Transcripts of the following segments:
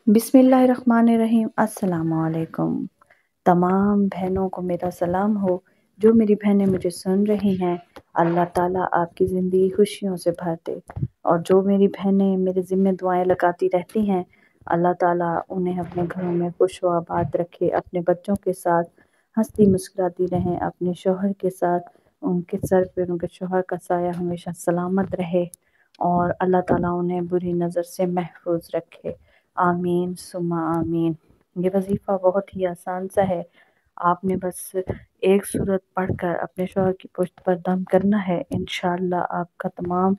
बिस्मिल्लाहिर्रहमानिर्रहीम। अस्सलामुअलैकुम। तमाम बहनों को मेरा सलाम हो जो मेरी बहनें मुझे सुन रही हैं। अल्लाह ताला आपकी ज़िंदगी खुशियों से भर दे। और जो मेरी बहनें मेरे ज़िम्मे दुआएं लगाती रहती हैं, अल्लाह ताला उन्हें अपने घरों में खुश व आबाद रखे, अपने बच्चों के साथ हंसती मुस्कुराती रहें, अपने शौहर के साथ उनके सर पर उनके शौहर का साया हमेशा सलामत रहे और अल्लाह ताला उन्हें बुरी नज़र से महफूज रखे। आमीन सुम्मा आमीन। ये वजीफ़ा बहुत ही आसान सा है। आपने बस एक सूरत पढ़कर अपने शौहर की पुश्त पर दम करना है। इंशाअल्लाह आपका तमाम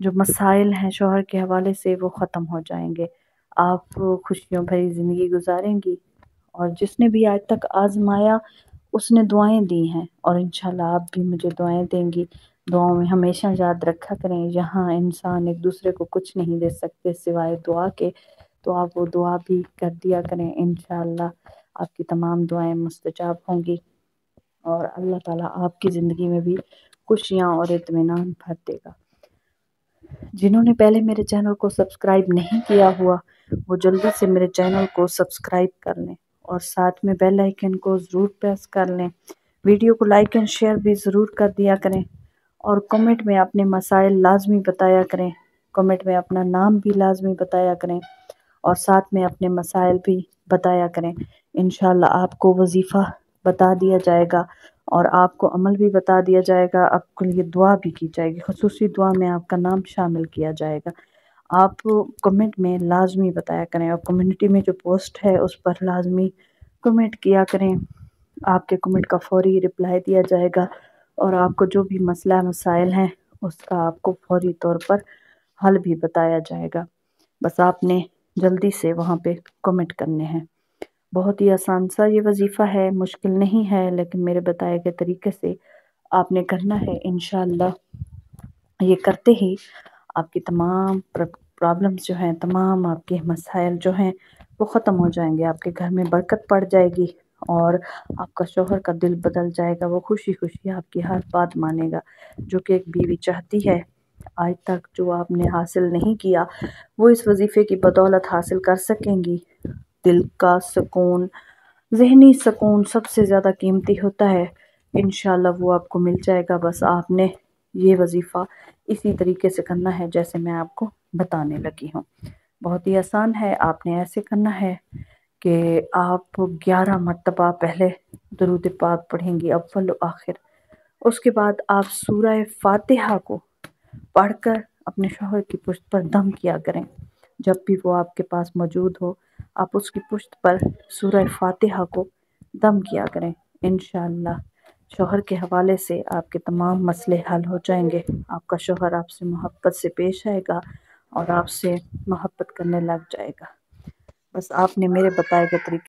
जो मसाइल हैं शौहर के हवाले से वो ख़त्म हो जाएंगे। आप खुशियों भरी ज़िंदगी गुजारेंगी और जिसने भी आज तक आजमाया उसने दुआएं दी हैं और इंशाल्लाह आप भी मुझे दुआएं देंगी। दुआओं में हमेशा याद रखा करें, यहाँ इंसान एक दूसरे को कुछ नहीं दे सकते सिवाय दुआ के, तो आप वो दुआ भी कर दिया करें। इंशाअल्लाह आपकी तमाम दुआएं मुस्तजाब होंगी और अल्लाह ताला आपकी ज़िंदगी में भी खुशियाँ और इत्मीनान भर देगा। जिन्होंने पहले मेरे चैनल को सब्सक्राइब नहीं किया हुआ वो जल्दी से मेरे चैनल को सब्सक्राइब कर लें और साथ में बेल आइकन को ज़रूर प्रेस कर लें। वीडियो को लाइक एंड शेयर भी ज़रूर कर दिया करें और कमेंट में अपने मसाइल लाजमी बताया करें। कमेंट में अपना नाम भी लाजमी बताया करें और साथ में अपने मसाइल भी बताया करें। इंशाअल्लाह आपको वजीफ़ा बता दिया जाएगा और आपको अमल भी बता दिया जाएगा। आपके लिए दुआ भी की जाएगी, खुसूसी दुआ में आपका नाम शामिल किया जाएगा। आप कमेंट में लाजमी बताया करें और कम्युनिटी में जो पोस्ट है उस पर लाजमी कमेंट किया करें। आपके कमेंट का फौरी रिप्लाई दिया जाएगा और आपको जो भी मसला मसाइल हैं उसका आपको फौरी तौर पर हल भी बताया जाएगा। बस आपने जल्दी से वहाँ पे कमेंट करने हैं। बहुत ही आसान सा ये वजीफ़ा है, मुश्किल नहीं है, लेकिन मेरे बताए गए तरीके से आपने करना है। इंशाअल्लाह ये करते ही आपकी तमाम प्रॉब्लम्स जो हैं, तमाम आपके मसाइल जो हैं वो ख़त्म हो जाएंगे। आपके घर में बरकत पड़ जाएगी और आपका शौहर का दिल बदल जाएगा। वो खुशी खुशी आपकी हर बात मानेगा, जो कि एक बीवी चाहती है। आज तक जो आपने हासिल नहीं किया वो इस वजीफ़े की बदौलत हासिल कर सकेंगी। दिल का सुकून, ज़हनी सुकून सबसे ज़्यादा कीमती होता है। इंशाअल्लाह वो आपको मिल जाएगा। बस आपने ये वजीफ़ा इसी तरीके से करना है जैसे मैं आपको बताने लगी हूँ। बहुत ही आसान है। आपने ऐसे करना है कि आप 11 मरतबा पहले दुरूद पाक पढ़ेंगी अव्वल व आखिर। उसके बाद आप सूरह फातिहा को पढ़कर अपने शौहर की पुश्त पर दम किया करें। जब भी वो आपके पास मौजूद हो आप उसकी पुश्त पर सूरह फातिहा को दम किया करें। इंशाअल्लाह शौहर के हवाले से आपके तमाम मसले हल हो जाएंगे। आपका शौहर आपसे मोहब्बत से पेश आएगा और आपसे मोहब्बत करने लग जाएगा। बस आपने मेरे बताए गए तरीके